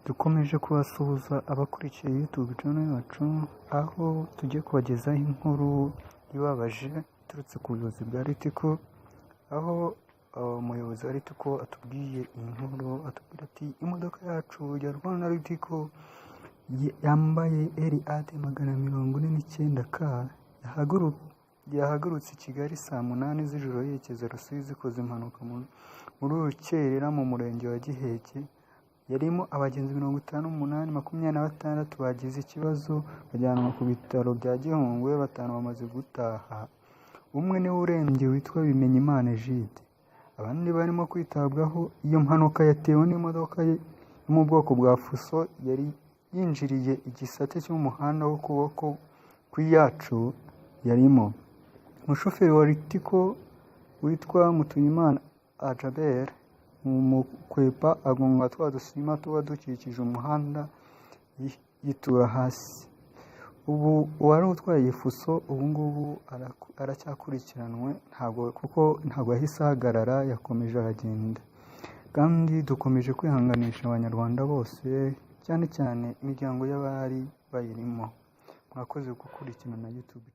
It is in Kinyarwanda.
Dukomeje kubasuhuza abakurikiye YouTube channel yacu, aho tugiye kubagezaho inkuru ibabaje iturutse ku buyobozi bwa Ritiko, aho umuyobozi wa Ritiko atubwiye iyi nkuru, atubwira ati imodoka yacu ya Rwanda Ritiko yambaye RAD 449K yahagurutse i Kigali saa 8 z'ijoro yerekeza Rusizi, ikoze impanuka muri Rukerera mu murenge wa Giheke. Yarimo abagenzi 58 bagize ikibazo bajyanwa ku bitaro bya Gihundwe, 5 bamaze gutaha. Umwe niwe urembye witwa Bimenyimana Egide, abandi barimo kwitabwaho. Iyo mpanuka yatewe n'imodoka yo mu bwoko bwa Fuso yari yinjiriye igisate cy'umuhanda w'ukuboko kw'iyacu yarimo. Umushoferi wa Ritiko witwa Mutuyimana Ajaber mu kwepa agonga twa dusima tuba dukikije umuhanda yitura hasi. Ubu uwari utwaye Fuso ubu ngubu aracyakurikiranwe, ntabwo yahise ahagarara, yakomeje aragenda. Kandi dukomeje kwihanganisha abanyarwanda bose, cyane cyane imiryango y'abari bayirimo. Mwakoze gukurikirana YouTube.